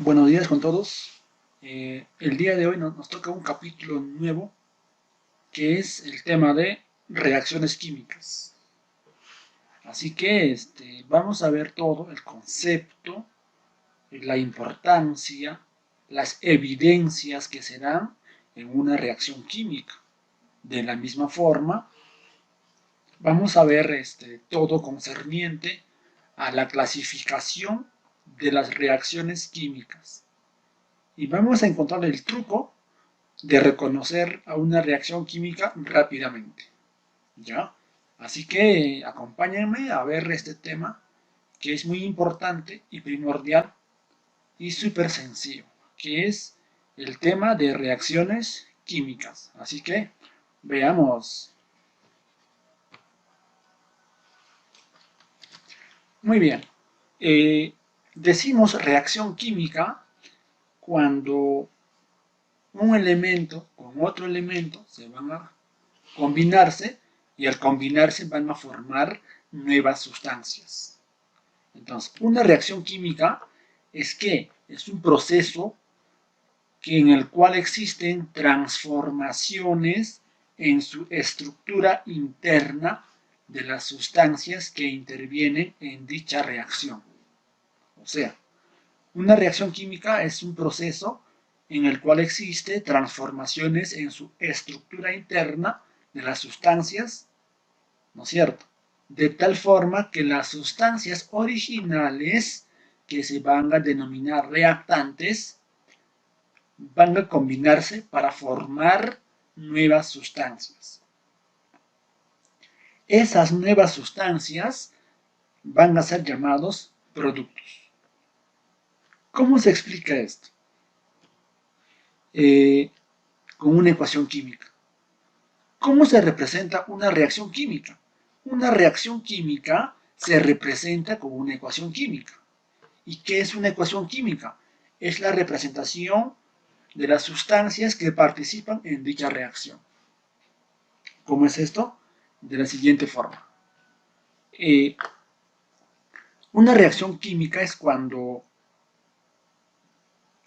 Buenos días con todos. El día de hoy nos toca un capítulo nuevo que es el tema de reacciones químicas. Así que vamos a ver todo el concepto, la importancia, las evidencias que se dan en una reacción química. De la misma forma, vamos a ver todo concerniente a la clasificación de las reacciones químicas. Y vamos a encontrar el truco de reconocer a una reacción química rápidamente. ¿Ya? Así que acompáñenme a ver este tema que es muy importante y primordial y súper sencillo, que es el tema de reacciones químicas. Así que veamos. Muy bien. Decimos reacción química cuando un elemento con otro elemento se van a combinarse y al combinarse van a formar nuevas sustancias. Entonces, una reacción química es que es un proceso en el cual existen transformaciones en su estructura interna de las sustancias que intervienen en dicha reacción. O sea, una reacción química es un proceso en el cual existe transformaciones en su estructura interna de las sustancias, ¿no es cierto? De tal forma que las sustancias originales, que se van a denominar reactantes, van a combinarse para formar nuevas sustancias. Esas nuevas sustancias van a ser llamados productos. ¿Cómo se explica esto? Con una ecuación química. ¿Cómo se representa una reacción química? Una reacción química se representa con una ecuación química. ¿Y qué es una ecuación química? Es la representación de las sustancias que participan en dicha reacción. ¿Cómo es esto? De la siguiente forma. Una reacción química es cuando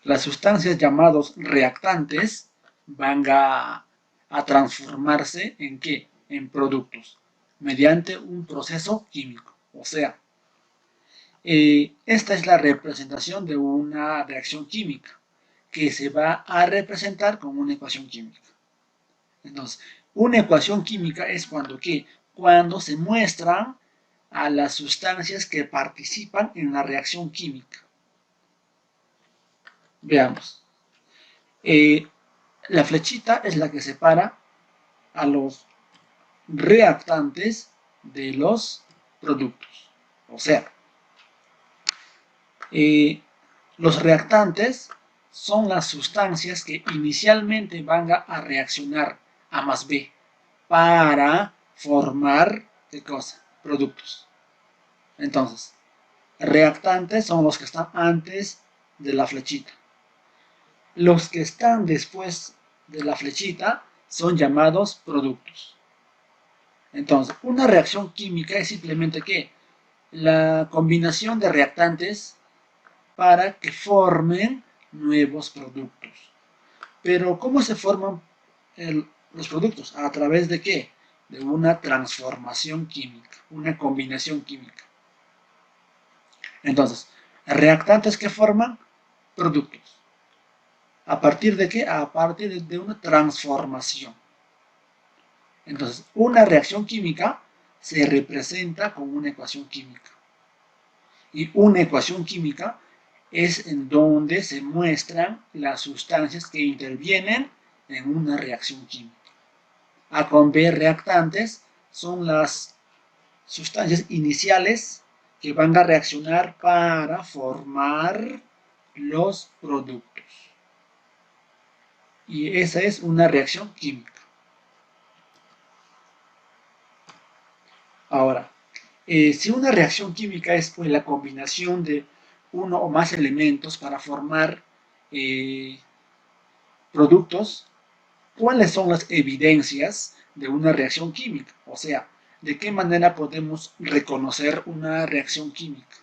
las sustancias llamadas reactantes van a transformarse en ¿qué? En productos, mediante un proceso químico. O sea, esta es la representación de una reacción química que se va a representar con una ecuación química. Entonces, una ecuación química es cuando ¿qué? Cuando se muestran a las sustancias que participan en la reacción química. Veamos. La flechita es la que separa a los reactantes de los productos. O sea, los reactantes son las sustancias que inicialmente van a reaccionar A más B para formar, ¿qué cosa? Productos. Entonces, reactantes son los que están antes de la flechita. Los que están después de la flechita son llamados productos. Entonces, una reacción química es simplemente ¿qué? La combinación de reactantes para que formen nuevos productos. Pero, ¿cómo se forman los productos? ¿A través de qué? De una transformación química, una combinación química. Entonces, reactantes que forman productos. ¿A partir de qué? A partir de una transformación. Entonces, una reacción química se representa con una ecuación química. Y una ecuación química es en donde se muestran las sustancias que intervienen en una reacción química. A con B reactantes son las sustancias iniciales que van a reaccionar para formar los productos. Y esa es una reacción química. Ahora, si una reacción química es pues, la combinación de uno o más elementos para formar productos, ¿cuáles son las evidencias de una reacción química? O sea, ¿de qué manera podemos reconocer una reacción química?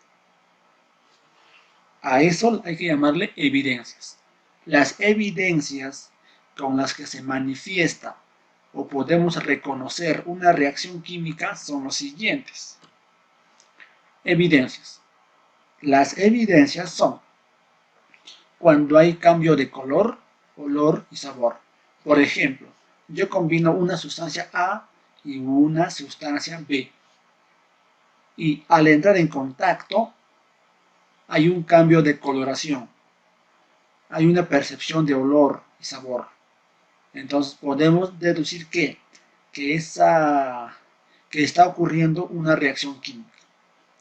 A eso hay que llamarle evidencias. Las evidencias con las que se manifiesta o podemos reconocer una reacción química son los siguientes. Evidencias. Las evidencias son cuando hay cambio de color, olor y sabor. Por ejemplo, yo combino una sustancia A y una sustancia B. Y al entrar en contacto, hay un cambio de coloración. Hay una percepción de olor y sabor. Entonces podemos deducir que está ocurriendo una reacción química.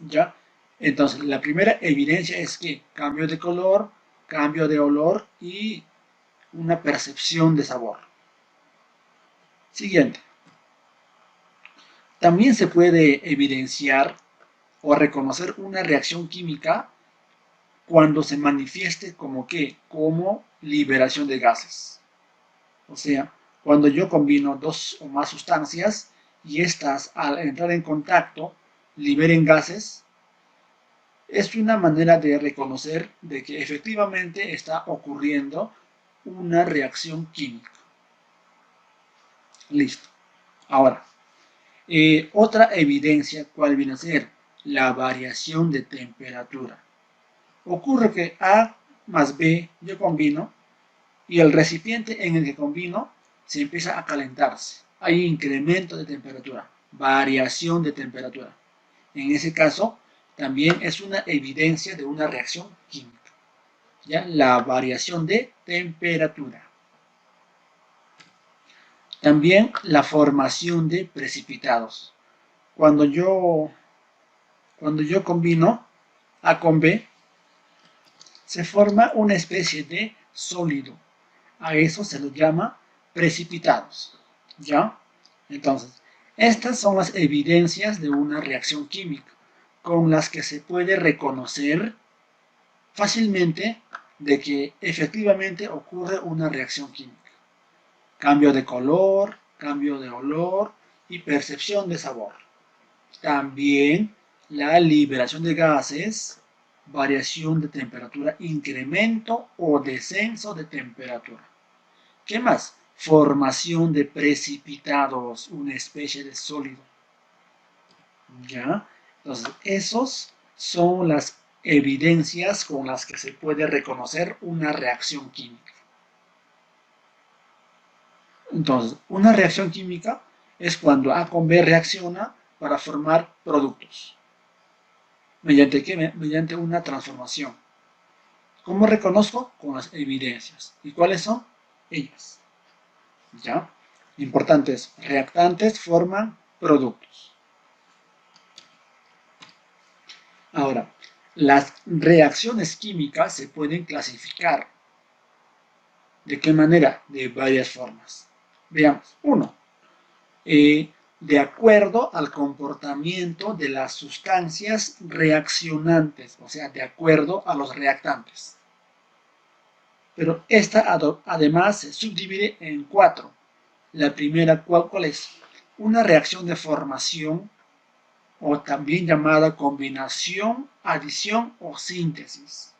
¿Ya? Entonces, la primera evidencia es que cambio de color, cambio de olor y una percepción de sabor. Siguiente. También se puede evidenciar o reconocer una reacción química cuando se manifieste como ¿qué? Como liberación de gases. O sea, cuando yo combino dos o más sustancias y estas al entrar en contacto liberen gases, es una manera de reconocer de que efectivamente está ocurriendo una reacción química. Listo. Ahora, otra evidencia, ¿cuál viene a ser? La variación de temperatura. Ocurre que A más B yo combino y el recipiente en el que combino se empieza a calentarse. Hay incremento de temperatura, variación de temperatura. En ese caso, también es una evidencia de una reacción química. ¿Ya? La variación de temperatura. También la formación de precipitados. Cuando yo combino A con B, se forma una especie de sólido. A eso se lo llama precipitados. ¿Ya? Entonces, estas son las evidencias de una reacción química con las que se puede reconocer fácilmente de que efectivamente ocurre una reacción química. Cambio de color, cambio de olor y percepción de sabor. También la liberación de gases, variación de temperatura, incremento o descenso de temperatura. ¿Qué más? Formación de precipitados, una especie de sólido. ¿Ya? Entonces, esos son las evidencias con las que se puede reconocer una reacción química. Entonces, una reacción química es cuando A con B reacciona para formar productos. ¿Mediante qué? Mediante una transformación. ¿Cómo reconozco? Con las evidencias. ¿Y cuáles son? Ellas. ¿Ya? Importantes. Reactantes forman productos. Ahora, las reacciones químicas se pueden clasificar. ¿De qué manera? De varias formas. Veamos. 1. De acuerdo al comportamiento de las sustancias reaccionantes, o sea, de acuerdo a los reactantes. Pero esta además se subdivide en 4. La primera, ¿cuál es? Una reacción de formación, o también llamada combinación, adición o síntesis.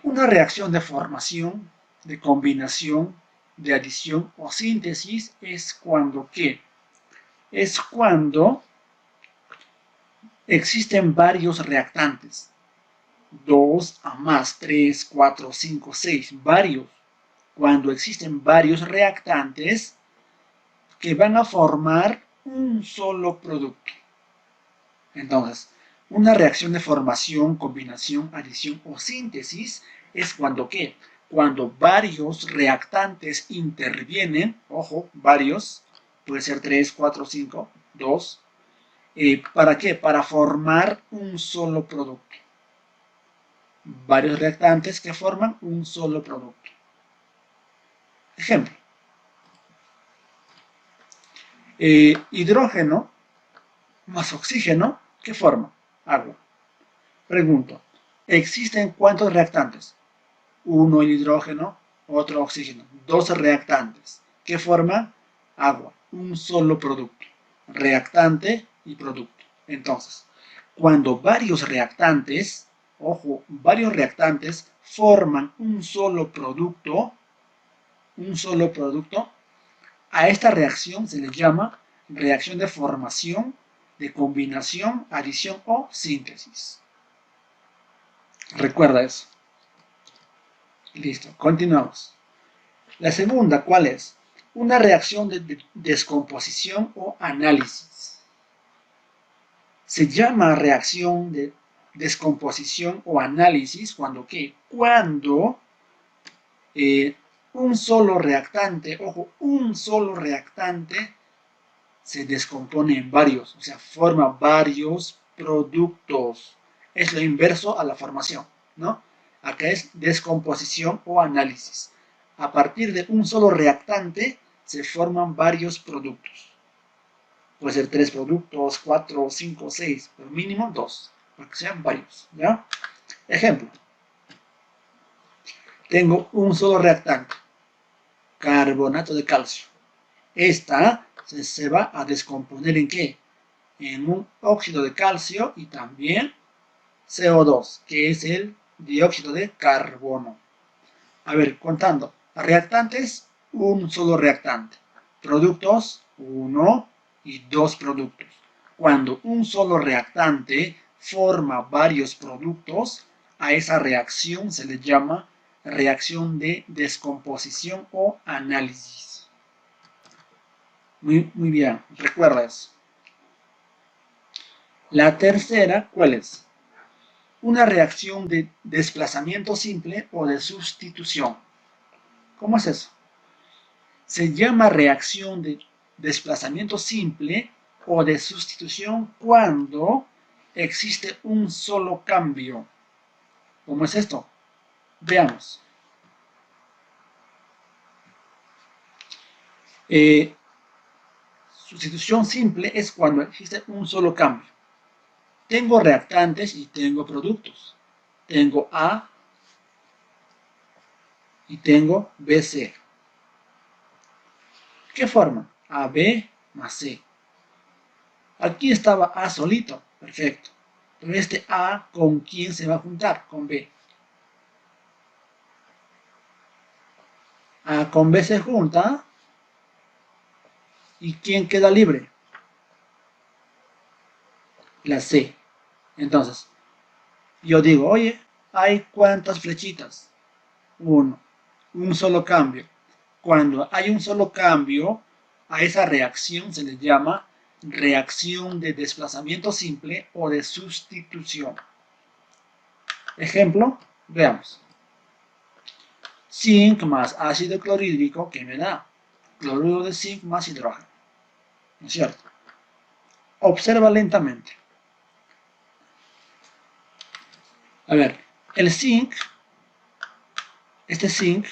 Una reacción de formación, de combinación, de adición o síntesis es cuando ¿qué? Es cuando existen varios reactantes. 2 a más, 3, 4, 5, 6, varios. Cuando existen varios reactantes que van a formar un solo producto. Entonces, una reacción de formación, combinación, adición o síntesis es cuando ¿qué? Cuando varios reactantes intervienen, ojo, varios, puede ser 3, 4, 5, 2, ¿para qué? Para formar un solo producto. Varios reactantes que forman un solo producto. Ejemplo. Hidrógeno más oxígeno, ¿qué forma? Agua. Pregunto, ¿existen cuántos reactantes? Uno el hidrógeno, otro oxígeno. 2 reactantes. ¿Qué forma? Agua. Un solo producto. Reactante y producto. Entonces, cuando varios reactantes ojo, varios reactantes forman un solo producto, a esta reacción se le llama reacción de formación, de combinación, adición o síntesis. Recuerda eso. Listo, continuamos. La segunda, ¿cuál es? Una reacción de descomposición o análisis. Se llama reacción de descomposición o análisis cuando ¿qué? Cuando un solo reactante, ojo, un solo reactante se descompone en varios, o sea, forma varios productos. Es lo inverso a la formación, ¿no? Acá es descomposición o análisis. A partir de un solo reactante se forman varios productos. Puede ser 3 productos, 4, 5, 6, pero mínimo 2, para que sean varios, ¿ya? Ejemplo. Tengo un solo reactante, carbonato de calcio. Esta se va a descomponer ¿en qué? En un óxido de calcio y también CO2, que es el dióxido de carbono. A ver, contando. Reactantes, un solo reactante. Productos, 1 y 2 productos. Cuando un solo reactante forma varios productos, a esa reacción se le llama reacción de descomposición o análisis. Muy bien, recuerda eso. La tercera, ¿cuál es? Una reacción de desplazamiento simple o de sustitución. ¿Cómo es eso? Se llama reacción de desplazamiento simple o de sustitución cuando existe un solo cambio. ¿Cómo es esto? Veamos. Sustitución simple es cuando existe un solo cambio. Tengo reactantes y tengo productos. Tengo A y tengo BC. ¿Qué forma? AB más C. Aquí estaba A solito, perfecto. Pero este A, ¿con quién se va a juntar? Con B. A con B se junta. ¿Y quién queda libre? La C. Entonces, yo digo, oye, ¿hay cuántas flechitas? Uno. Un solo cambio. Cuando hay un solo cambio, a esa reacción se le llama reacción de desplazamiento simple o de sustitución. Ejemplo, veamos. Zinc más ácido clorhídrico, ¿qué me da? Cloruro de zinc más hidrógeno. ¿No es cierto? Observa lentamente. A ver, el zinc, este zinc,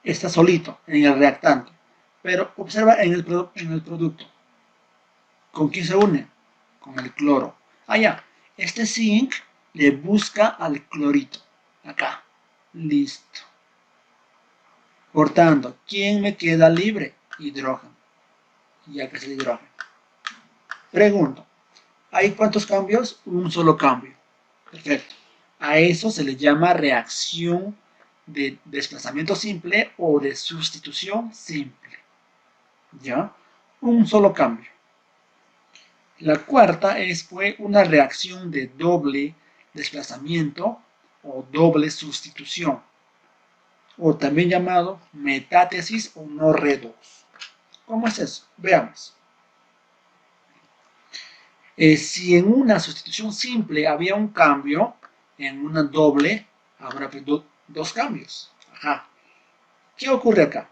está solito en el reactante, pero observa en el producto. ¿Con quién se une? Con el cloro. Ah, ya, este zinc le busca al clorito. Acá. Listo. Por tanto, ¿quién me queda libre? Hidrógeno. Ya que es el hidrógeno. Pregunto, ¿hay cuántos cambios? Un solo cambio. Perfecto. A eso se le llama reacción de desplazamiento simple o de sustitución simple. ¿Ya? Un solo cambio. La cuarta fue una reacción de doble desplazamiento o doble sustitución, o también llamado metátesis o no redox. ¿Cómo es eso? Veamos. Si en una sustitución simple había un cambio, en una doble habrá dos cambios. Ajá. ¿Qué ocurre acá?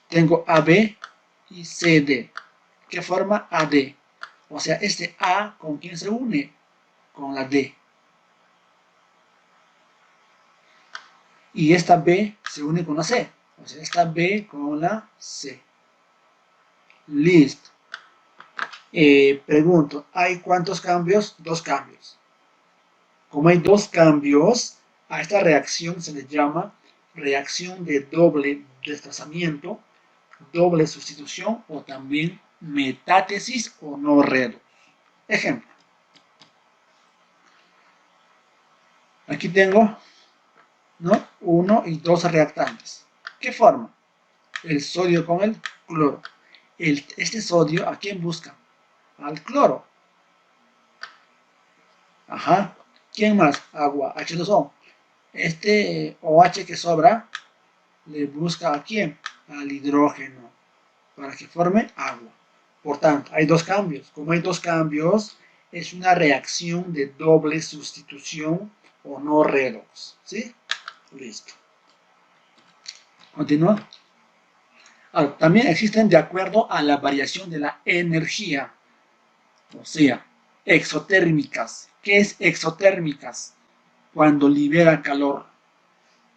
Tengo AB y CD. ¿Qué forma AD? O sea, este A, ¿con quién se une? Con la D. Y esta B se une con la C. O sea, esta B con la C. Listo. Pregunto, ¿hay cuántos cambios? Dos cambios. Como hay dos cambios, a esta reacción se le llama reacción de doble desplazamiento, doble sustitución o también metátesis o no redox. Ejemplo. Aquí tengo, ¿no? 1 y 2 reactantes. ¿Qué forma? El sodio con el cloro. Este sodio, ¿a quién busca? Al cloro. Ajá. ¿Quién más? Agua, H2O. Este OH que sobra, le busca ¿a quién? Al hidrógeno, para que forme agua. Por tanto, hay dos cambios. Como hay dos cambios, es una reacción de doble sustitución o no redox. ¿Sí? Listo. Continúa. Ahora, también existen de acuerdo a la variación de la energía, o sea, exotérmicas. ¿Qué es exotérmicas? Cuando libera calor.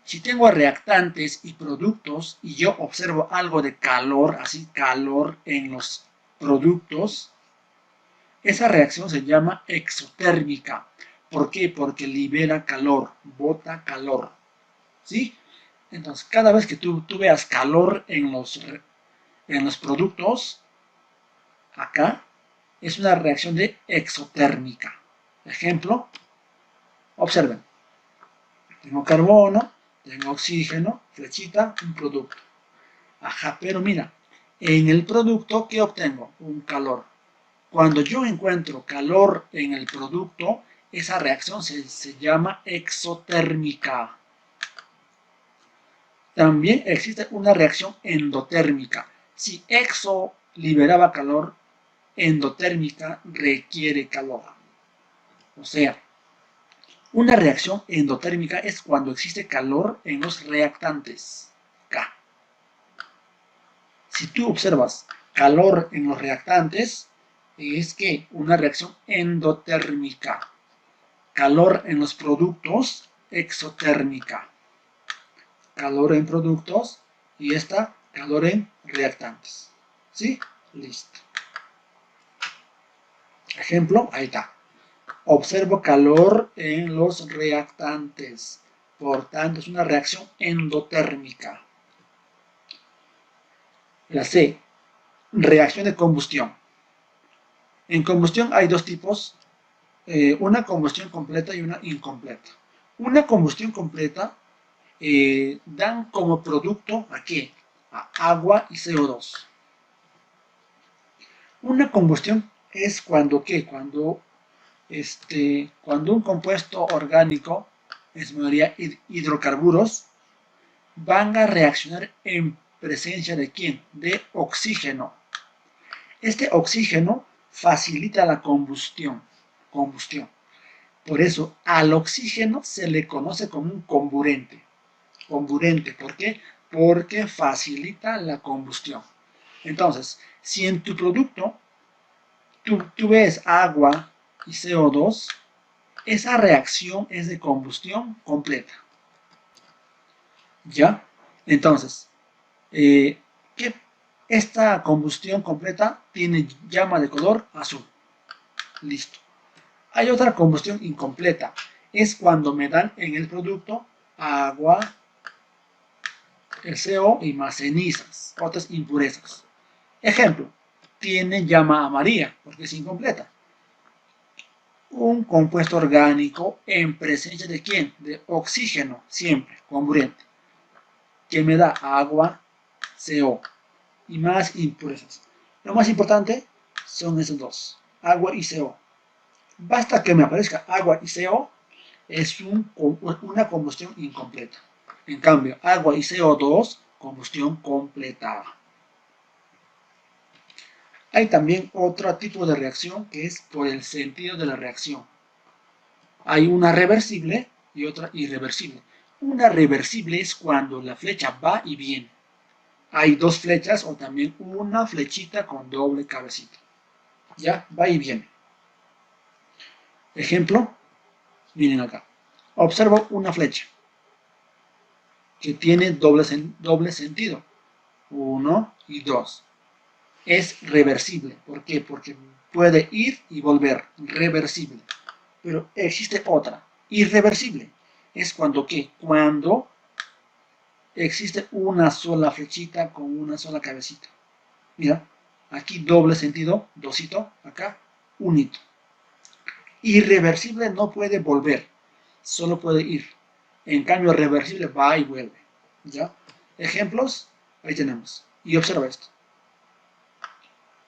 Si tengo reactantes y productos y yo observo algo de calor, así calor en los productos, esa reacción se llama exotérmica. ¿Por qué? Porque libera calor, bota calor. ¿Sí? Entonces, cada vez que tú veas calor en los productos, acá, es una reacción de exotérmica. Ejemplo, observen. Tengo carbono, tengo oxígeno, flechita, un producto. Ajá, pero mira, en el producto, ¿qué obtengo? Un calor. Cuando yo encuentro calor en el producto, esa reacción se llama exotérmica. También existe una reacción endotérmica. Si exo liberaba calor, endotérmica requiere calor. O sea, una reacción endotérmica es cuando existe calor en los reactantes. K. Si tú observas calor en los reactantes, es que una reacción endotérmica. Calor en los productos, exotérmica. Calor en productos y esta calor en reactantes. ¿Sí? Listo. Ejemplo, ahí está. Observo calor en los reactantes. Por tanto, es una reacción endotérmica. La C. Reacción de combustión. En combustión hay dos tipos. Una combustión completa y una incompleta. Una combustión completa dan como producto ¿a qué? A agua y CO2. Una combustión es cuando ¿qué? Cuando un compuesto orgánico, en su mayoría hidrocarburos, van a reaccionar en presencia de ¿quién? De oxígeno. Este oxígeno facilita la combustión. Por eso, al oxígeno se le conoce como un comburente. Comburente, ¿por qué? Porque facilita la combustión. Entonces, si en tu producto tú ves agua y CO2, esa reacción es de combustión completa. ¿Ya? Entonces, esta combustión completa tiene llama de color azul. Listo. Hay otra combustión incompleta. Es cuando me dan en el producto agua, el CO y más cenizas, otras impurezas. Ejemplo, tiene llama amarilla porque es incompleta. Un compuesto orgánico en presencia de ¿quién? De oxígeno, siempre, comburente, que me da agua, CO y más impurezas. Lo más importante son esos dos, agua y CO. Basta que me aparezca agua y CO, es una combustión incompleta. En cambio, agua y CO2, combustión completa. Hay también otro tipo de reacción que es por el sentido de la reacción. Hay una reversible y otra irreversible. Una reversible es cuando la flecha va y viene. Hay dos flechas o también una flechita con doble cabecita. Ya, va y viene. Ejemplo, miren acá. Observo una flecha que tiene doble sentido. 1 y 2. Es reversible. ¿Por qué? Porque puede ir y volver. Reversible. Pero existe otra. Irreversible. Es cuando ¿qué? Cuando existe una sola flechita con una sola cabecita. Mira, aquí doble sentido, dosito, acá, unito. Irreversible no puede volver. solo puede ir. En cambio, reversible va y vuelve. ¿Ya? Ejemplos, ahí tenemos. Y observa esto.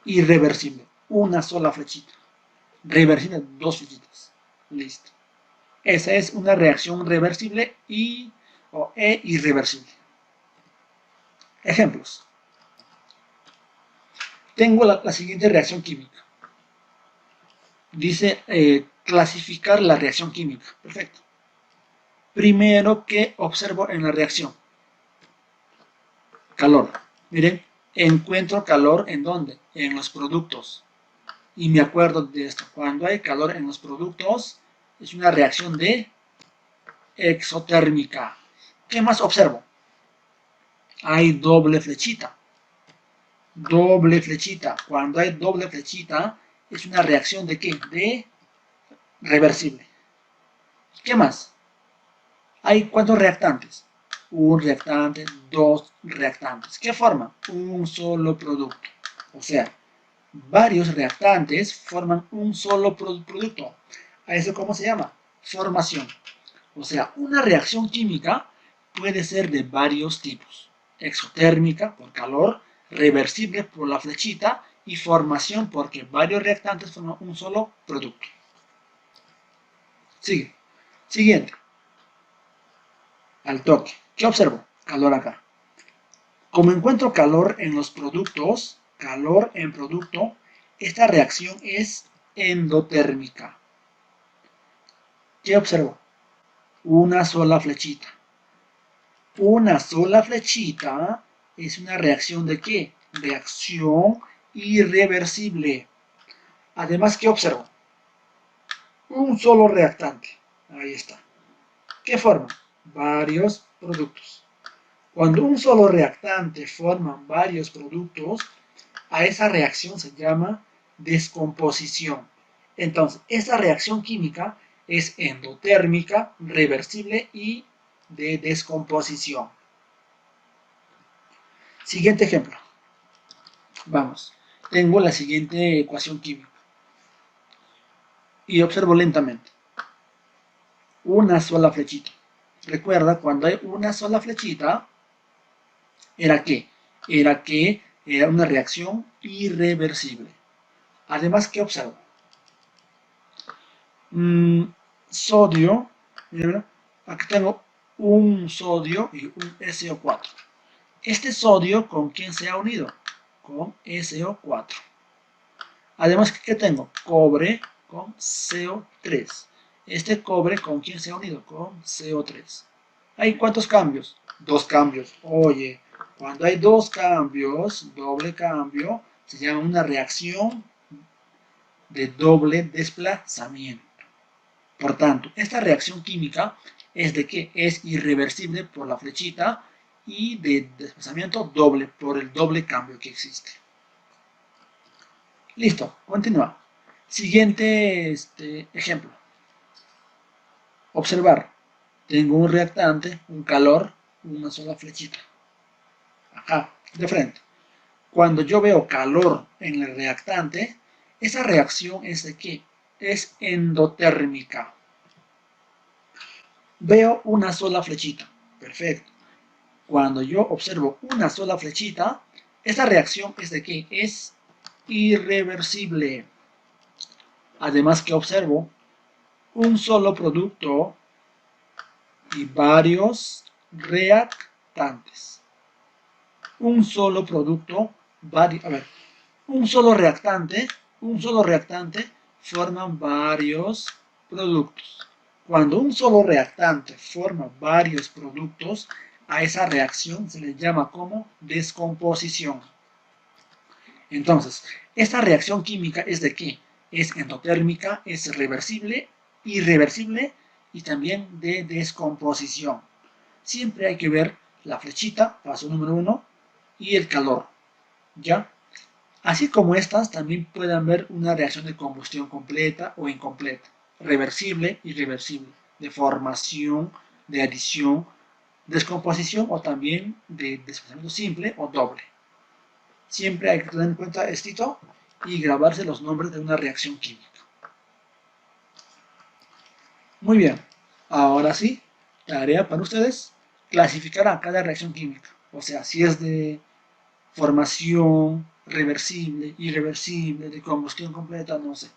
Irreversible, una sola flechita. Reversible, dos flechitas. Listo. Esa es una reacción reversible e irreversible. Ejemplos. Tengo la siguiente reacción química. Dice clasificar la reacción química. Perfecto. Primero, ¿qué observo en la reacción? Calor. Miren, encuentro calor ¿en dónde? En los productos. Y me acuerdo de esto. Cuando hay calor en los productos, es una reacción de exotérmica. ¿Qué más observo? Hay doble flechita. Doble flechita. Cuando hay doble flechita, es una reacción de ¿qué? De reversible. ¿Qué más? ¿Hay cuántos reactantes? Un reactante, dos reactantes. ¿Qué forman? Un solo producto. O sea, varios reactantes forman un solo producto. ¿A eso cómo se llama? Formación. O sea, una reacción química puede ser de varios tipos. Exotérmica, por calor, reversible por la flechita y formación porque varios reactantes forman un solo producto. Sigue. Siguiente. Al toque. ¿Qué observo? Calor acá. Como encuentro calor en los productos, calor en producto, esta reacción es endotérmica. ¿Qué observo? Una sola flechita. Una sola flechita es una reacción ¿de qué? Reacción irreversible. Además, ¿qué observo? Un solo reactante. Ahí está. ¿Qué forma? Varios productos. Cuando un solo reactante forma varios productos, a esa reacción se llama descomposición. Entonces, esa reacción química es endotérmica, reversible y de descomposición. Siguiente ejemplo. Vamos. Tengo la siguiente ecuación química. Y observo lentamente. Una sola flechita. Recuerda, cuando hay una sola flechita, ¿era qué? Era una reacción irreversible. Además, ¿qué observo? Sodio, mira, aquí tengo un sodio y un SO4. Este sodio, ¿con quién se ha unido? Con SO4. Además, ¿qué tengo? Cobre con CO3. Este cobre, ¿con quién se ha unido? Con CO3. ¿Hay cuántos cambios? Dos cambios. Oye, cuando hay dos cambios, doble cambio, se llama una reacción de doble desplazamiento. Por tanto, esta reacción química es de que es irreversible por la flechita y de desplazamiento doble por el doble cambio que existe. Listo, continúa. Siguiente ejemplo. Observar. Tengo un reactante, un calor, una sola flechita. Acá, de frente. Cuando yo veo calor en el reactante, esa reacción es de qué? Es endotérmica. Veo una sola flechita. Perfecto. Cuando yo observo una sola flechita, esa reacción es de qué? Es irreversible. Además que observo un solo producto y varios reactantes. Un solo producto, un solo reactante forman varios productos. Cuando un solo reactante forma varios productos, a esa reacción se le llama como descomposición. Entonces, esta reacción química es de qué? Es endotérmica, es reversible, irreversible y también de descomposición. Siempre hay que ver la flechita, paso número 1, y el calor, ¿ya? Así como estas, también pueden haber una reacción de combustión completa o incompleta, reversible, irreversible, de formación, de adición, descomposición o también de desplazamiento simple o doble. Siempre hay que tener en cuenta esto y grabarse los nombres de una reacción química. Muy bien. Ahora sí, tarea para ustedes, clasificar a cada reacción química. O sea, si es de formación reversible, irreversible, de combustión completa, no sé.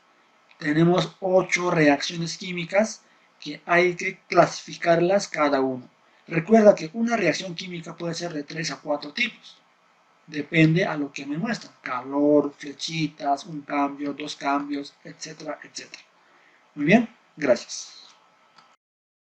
Tenemos 8 reacciones químicas que hay que clasificarlas cada uno. Recuerda que una reacción química puede ser de 3 a 4 tipos. Depende a lo que me muestra. Calor, flechitas, un cambio, dos cambios, etcétera, etcétera. Muy bien, gracias.